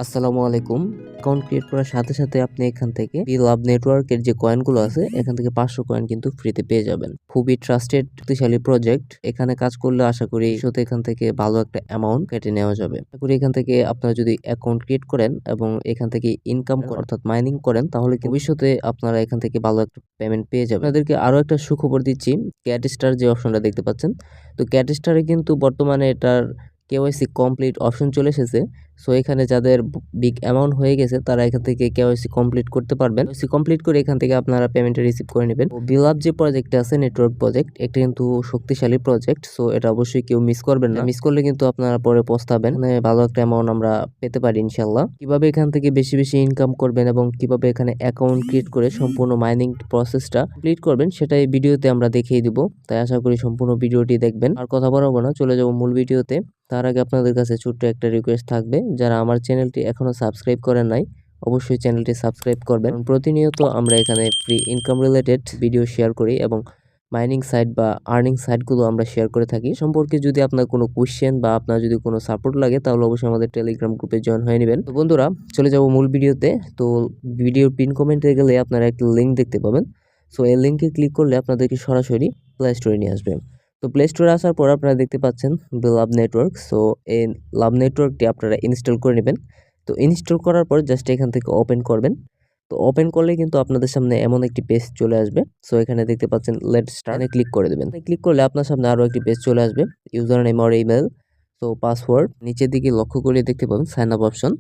আসসালামু আলাইকুম। Account create করার সাথে সাথে আপনি এখান থেকে লাভ নেটওয়ার্কের যে কয়েনগুলো আছে এখান থেকে 500 কয়েন কিন্তু ফ্রিতে পেয়ে যাবেন। খুবই ট্রাস্টেড শক্তিশালী প্রজেক্ট। এখানে কাজ করলে আশা করি ভবিষ্যতে এখান থেকে ভালো একটা অ্যামাউন্ট কেটে নেওয়া যাবে। আশা করি এখান থেকে আপনারা যদি অ্যাকাউন্ট ক্রিয়েট করেন এবং এখান থেকে ইনকাম করেন অর্থাৎ মাইনিং করেন তাহলে ভবিষ্যতে আপনারা এখান থেকে ভালো একটা পেমেন্ট পেয়ে যাবেন। আপনাদেরকে আরো একটা সুখবর দিচ্ছি। ক্যাট স্টার যে অপশনটা দেখতে পাচ্ছেন, তো ক্যাট স্টারে কিন্তু বর্তমানে এটার কেওয়াইসি কমপ্লিট অপশন চলে এসেছে। সো এখানে যাদের বিগ অ্যামাউন্ট হয়ে গেছে তারা এখান থেকে কেওয়াইসি কমপ্লিট করতে পারবেন। কেওয়াইসি কমপ্লিট করে এখান থেকে আপনারা পেমেন্ট রিসিভ করে নেবেন। বিলাভ যে প্রজেক্টটা আছে নেটওয়ার্ক প্রজেক্ট, এটা কিন্তু শক্তিশালী প্রজেক্ট। সো এটা অবশ্যই কেউ মিস করবেন না। মিস করলে কিন্তু আপনারা পরে পস্তাবেন। মানে ভালো একটা অ্যামাউন্ট আমরা পেতে পারি ইনশাল্লাহ। কিভাবে এখান থেকে বেশি বেশি ইনকাম করবেন এবং কিভাবে এখানে অ্যাকাউন্ট ক্রিয়েট করে সম্পূর্ণ মাইনিং প্রসেসটা কমপ্লিট করবেন সেটা এই ভিডিওতে আমরা দেখিয়ে দিব। তাই আশা করি সম্পূর্ণ ভিডিওটি দেখবেন। আর কথা বলবো না, চলে যাব মূল ভিডিওতে। তার আগে আপনাদের কাছে ছোট্ট একটা রিকোয়েস্ট থাকবে, যারা আমার চ্যানেলটি এখনো সাবস্ক্রাইব করেন নাই অবশ্যই চ্যানেলটি সাবস্ক্রাইব করবেন। প্রতিনিয়ত আমরা এখানে free income related video share করি এবং মাইনিং সাইট বা আর্নিং সাইটগুলো আমরা শেয়ার করে থাকি। সম্পর্কে যদি আপনার কোনো কোয়েশ্চেন বা আপনার যদি কোনো সাপোর্ট লাগে তাহলে অবশ্যই আমাদের টেলিগ্রাম গ্রুপে জয়েন হয়ে নেবেন। তো বন্ধুরা, চলে যাব মূল ভিডিওতে। তো ভিডিওর পিন কমেন্টে গেলে আপনারা একটা লিঙ্ক দেখতে পাবেন। সো এই লিঙ্কে ক্লিক করলে আপনাদেরকে সরাসরি প্লে স্টোরে নিয়ে আসবে। তো প্লে স্টোরে আসার পর আপনারা দেখতে পাচ্ছেন লাভ নেটওয়ার্ক। সো এই লাভ নেটওয়ার্কটি আপনারা ইনস্টল করে নেবেন। তো ইনস্টল করার পর জাস্ট এখান থেকে ওপেন করবেন। তো ওপেন করলে কিন্তু আপনাদের সামনে এমন একটি পেজ চলে আসবে। সো এখানে দেখতে পাচ্ছেন লেট স্টার্ট, ক্লিক করে দেবেন। ক্লিক করলে আপনার সামনে আরো একটি পেজ চলে আসবে, ইউজার নেম আর ইমেল, সো পাসওয়ার্ড। নিচের দিকে লক্ষ্য করে দেখতে পাবেন সাইন আপ অপশন।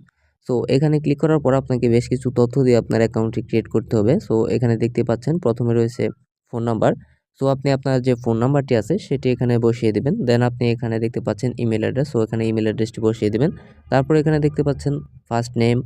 সো এখানে ক্লিক করার পর আপনাকে বেশ কিছু তথ্য দিয়ে আপনার অ্যাকাউন্টটি ক্রিয়েট করতে হবে। সো এখানে দেখতে পাচ্ছেন প্রথমে রয়েছে ফোন নাম্বার। সো আপনি আপনার যে ফোন নাম্বারটি আছে সেটি এখানে বসিয়ে দিবেন। দেন আপনি এখানে দেখতে পাচ্ছেন ইমেল অ্যাড্রেস। সো এখানে ইমেল অ্যাড্রেসটি বসিয়ে দিবেন। তারপর এখানে দেখতে পাচ্ছেন first name,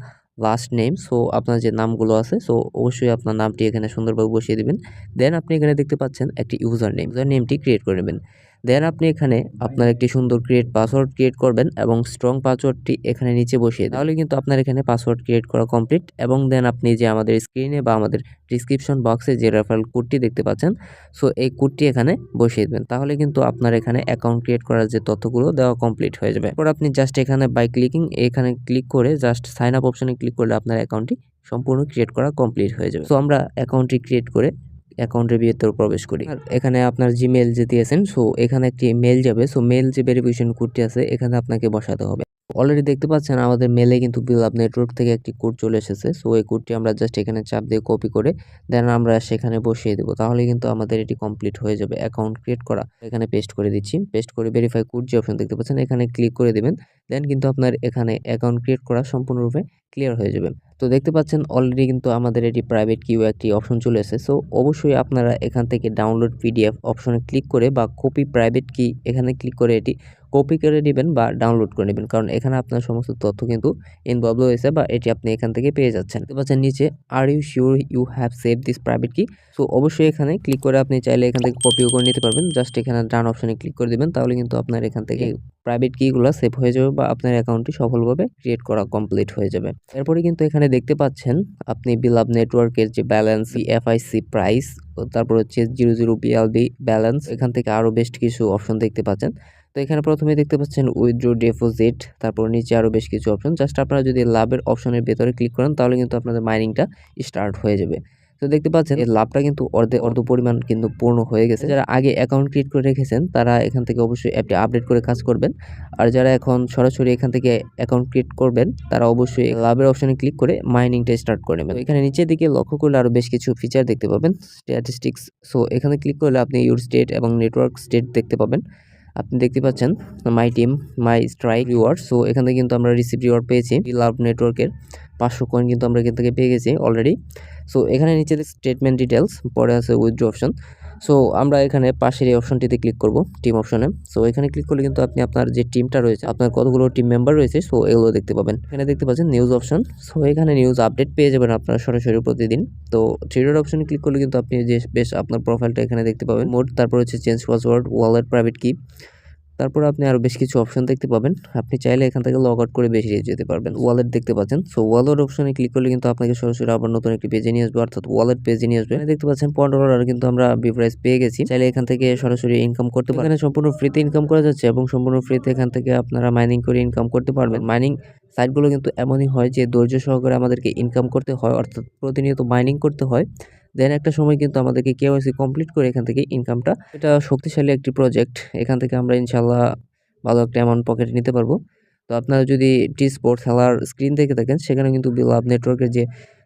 last name. So আপনার যে নামগুলো আছে সো অবশ্যই আপনার নামটি এখানে সুন্দরভাবে বসিয়ে দিবেন। দেন আপনি এখানে দেখতে পাচ্ছেন একটি ইউজার নেমটি ক্রিয়েট করে নেবেন। দেন আপনি এখানে আপনার একটি সুন্দর পাসওয়ার্ড ক্রিয়েট করবেন এবং স্ট্রং পাসওয়ার্ডটি এখানে নিচে বসিয়ে দেন। তাহলে কিন্তু আপনার এখানে পাসওয়ার্ড ক্রিয়েট করা কমপ্লিট। এবং দেন আপনি যে আমাদের স্ক্রিনে বা আমাদের ডিসক্রিপশন বক্সে যে রেফারেল কোডটি দেখতে পাচ্ছেন, সো এই কোডটি এখানে বসিয়ে দেবেন। তাহলে কিন্তু আপনার এখানে অ্যাকাউন্ট ক্রিয়েট করার যে তথ্যগুলো দেওয়া কমপ্লিট হয়ে যাবে। এরপর আপনি জাস্ট এখানে বাই ক্লিকিং এখানে ক্লিক করে জাস্ট সাইন আপ অপশনে ক্লিক করলে আপনার অ্যাকাউন্টটি সম্পূর্ণ ক্রিয়েট করা কমপ্লিট হয়ে যাবে। সো আমরা অ্যাকাউন্টটি ক্রিয়েট করে অ্যাকাউন্টের ভিতরে প্রবেশ করি। আর এখানে আপনার জিমেল যে দিয়েছেন সো এখানে একটি মেল যাবে। সো মেল যে ভেরিফিকেশন কোডটি আছে এখানে আপনাকে বসাতে হবে। অলরেডি দেখতে পাচ্ছেন আমাদের মেলে কিন্তু বিলাভ নেটওয়ার্ক থেকে একটি কোড চলে এসেছে। সো এই কোডটি আমরা জাস্ট এখানে চাপ দিয়ে কপি করে দেন আমরা সেখানে বসিয়ে দেবো। তাহলে কিন্তু আমাদের এটি কমপ্লিট হয়ে যাবে অ্যাকাউন্ট ক্রিয়েট করা। এখানে পেস্ট করে দিচ্ছি। পেস্ট করে ভেরিফাই কোড যে অপশন দেখতে পাচ্ছেন এখানে ক্লিক করে দিবেন। দেন কিন্তু আপনার এখানে অ্যাকাউন্ট ক্রিয়েট করা সম্পূর্ণরূপে ক্লিয়ার হয়ে যাবে। তো দেখতে পাচ্ছেন অলরেডি কিন্তু আমাদের এটি প্রাইভেট কিউ একটি অপশন চলে এসেছে। সো অবশ্যই আপনারা এখান থেকে ডাউনলোড পিডিএফ অপশনে ক্লিক করে বা কপি প্রাইভেট কি এখানে ক্লিক করে এটি কপি করে নেবেন বা ডাউনলোড করে নেবেন, কারণ এখানে আপনার সমস্ত তথ্য কিন্তু ইনভলভ রয়েছে বা এটি আপনি এখান থেকে পেয়ে যাচ্ছেন। দেখতে পাচ্ছেন নিচে are you sure you have save this private key. So অবশ্যই এখানে ক্লিক করে আপনি চাইলে এখান থেকে কপিও করে নিতে পারবেন। জাস্ট এখানে ডান অপশনে ক্লিক করে দিবেন। তাহলে কিন্তু আপনার এখান থেকে প্রাইভেট কিগুলো সেভ হয়ে যাবে বা আপনার অ্যাকাউন্টটি সফলভাবে ক্রিয়েট করা কমপ্লিট হয়ে যাবে। এরপরে কিন্তু এখানে দেখতে পাচ্ছেন আপনি বিলাভ নেটওয়ার্কের যে ব্যালেন্স, এফআইসি প্রাইস, তারপর হচ্ছে 00 বিএলবি ব্যালেন্স, এখান থেকে আরো বেশ কিছু অপশন দেখতে পাচ্ছেন। তো এখানে প্রথমে দেখতে পাচ্ছেন উইথড্র ডিপোজিট, তারপর নিচে আরো বেশ কিছু অপশন। জাস্ট আপনারা যদি লাভের অপশনের ভেতরে ক্লিক করেন তাহলে কিন্তু আপনাদের মাইনিংটা স্টার্ট হয়ে যাবে। তো দেখতে পাচ্ছেন এর লাভটা কিন্তু অর্ধ পরিমাণ কিন্তু পূর্ণ হয়ে গেছে। যারা আগে অ্যাকাউন্ট ক্রিয়েট করে রেখেছেন তারা এখান থেকে অবশ্যই অ্যাপটি আপডেট করে কাজ করবেন। আর যারা এখন সরাসরি এখান থেকে অ্যাকাউন্ট ক্রিয়েট করবেন তারা অবশ্যই লাভের অপশনে ক্লিক করে মাইনিংটা স্টার্ট করে নেবেন। এখানে নিচের দিকে লক্ষ্য করলে আরো বেশ কিছু ফিচার দেখতে পাবেন, স্ট্যাটিস্টিক্স। সো এখানে ক্লিক করলে আপনি ইউর স্টেট এবং নেটওয়ার্ক স্টেট দেখতে পাবেন। আপনি দেখতে পাচ্ছেন my team, my strike reward. So এখান থেকে কিন্তু আমরা রিসিভ রিওয়ার্ড পেয়েছি লাভ নেটওয়ার্কের 500 কয়েন কিন্তু আমরা এখান থেকে পেয়ে গেছি অলরেডি। সো এখানে নিচে স্টেটমেন্ট ডিটেলস, পরে আছে উইথড্র অপশন। সো আমরা এখানে পাশের এই অপশনটিতে ক্লিক করব, টিম অপশনে। সো এখানে ক্লিক করলে কিন্তু আপনি আপনার যে টিমটা রয়েছে, আপনার কতগুলো টিম মেম্বার রয়েছে, সো এগুলো দেখতে পাবেন। এখানে দেখতে পাচ্ছেন নিউজ অপশন। সো এখানে নিউজ আপডেট পেয়ে যাবেন আপনারা সরাসরি প্রতিদিন। তো থ্রি ডট অপশনে ক্লিক করলে কিন্তু আপনি যে বেশ আপনার প্রোফাইলটা এখানে দেখতে পাবেন। মোড, তারপর হচ্ছে চেঞ্জ পাসওয়ার্ড, ওয়ালেট প্রাইভেট কি, তারপর আপনি আরো বেশ কিছু অপশন দেখতে পাবেন। আপনি চাইলে এখান থেকে লগ আউট করে বেরিয়ে যেতে পারবেন। ওয়ালেট দেখতে পাচ্ছেন। সো ওয়ালেট অপশনে ক্লিক করলে কিন্তু আপনাকে সরাসরি আবার নতুন একটি পেজে নিয়ে আসবে, অর্থাৎ ওয়ালেট পেজে নিয়ে আসবে। দেখতে পাচ্ছেন $15 কিন্তু আমরা বিপ্রাইস পেয়ে গেছি। চাইলে এখান থেকে সরাসরি ইনকাম করতে পারেন। এখানে সম্পূর্ণ ফ্রিতে ইনকাম করা যাচ্ছে এবং সম্পূর্ণ ফ্রিতে এখান থেকে আপনারা মাইনিং করে ইনকাম করতে পারবেন। মাইনিং সাইটগুলো কিন্তু এমনই হয় যে ধৈর্য সহকারে আমাদেরকে ইনকাম করতে হয়, অর্থাৎ প্রতিনিয়ত মাইনিং করতে হয়। দেন একটা সময় কিন্তু আমাদেরকে কেওয়াইসি কমপ্লিট করে এখান থেকে ইনকামটা, এটা শক্তিশালী একটি প্রজেক্ট। এখান থেকে আমরা ইনশাল্লাহ ভালো একটা অ্যামাউন্ট পকেটে নিতে পারবো। তো আপনারা যদি টি স্পোর্ট খেলার স্ক্রিন দেখে থাকেন, সেখানে কিন্তু বিলাভ নেটওয়ার্কের যে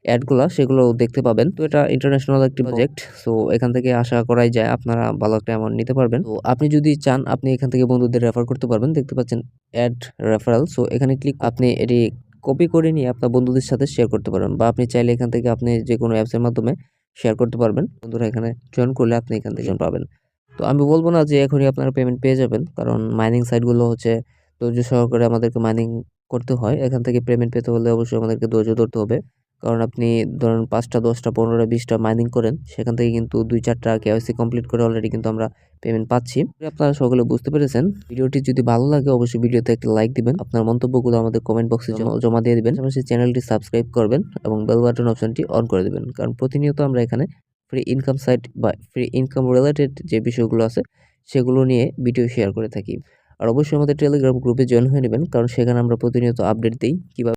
অ্যাডগুলো সেগুলো দেখতে পাবেন। তো এটা ইন্টারন্যাশনাল একটি প্রজেক্ট। সো এখান থেকে আশা করাই যায় আপনারা ভালো একটা অ্যামাউন্ট নিতে পারবেন। তো আপনি যদি চান আপনি এখান থেকে বন্ধুদের রেফার করতে পারবেন। দেখতে পাচ্ছেন অ্যাড রেফারেল। সো এখানে ক্লিক আপনি এটি কপি করে নিয়ে আপনার বন্ধুদের সাথে শেয়ার করতে পারবেন, বা আপনি চাইলে এখান থেকে আপনি যে কোনো অ্যাপসের মাধ্যমে শেয়ার করতে পারবেন। বন্ধুরা এখানে জয়েন করলে আপনি এখান থেকে পাবেন। তো আমি বলবো না যে এখনই আপনারা পেমেন্ট পেয়ে যাবেন, কারণ মাইনিং সাইটগুলো হচ্ছে ধৈর্য সহকারে আমাদেরকে মাইনিং করতে হয়। এখান থেকে পেমেন্ট পেতে হলে অবশ্যই আমাদেরকে ধৈর্য ধরতে হবে। কারণ আপনি ধরেন 5টা 10টা 15টা 20টা মাইনিং করেন, সেখান থেকে কিন্তু 2-4টা কেওয়াইসি কমপ্লিট করে অলরেডি কিন্তু আমরা পেমেন্ট পাচ্ছি। আপনারা সকলে বুঝতে পেরেছেন। ভিডিওটি যদি ভালো লাগে অবশ্যই ভিডিওতে একটা লাইক দিবেন, আপনার মন্তব্যগুলো আমাদের কমেন্ট বক্সে জমা দিয়ে দিবেন। পাশাপাশি চ্যানেলটি সাবস্ক্রাইব করবেন এবং বেল বাটন অপশনটি অন করে দিবেন, কারণ প্রতিনিয়ত আমরা এখানে ফ্রি ইনকাম সাইট বা ফ্রি ইনকাম রিলেটেড যে বিষয়গুলো আছে সেগুলো নিয়ে ভিডিও শেয়ার করে থাকি। আর অবশ্যই আমাদের টেলিগ্রাম গ্রুপে জয়েন হয়ে নেবেন, কারণ সেখানে আমরা প্রতিনিয়ত আপডেট দিই কিভাবে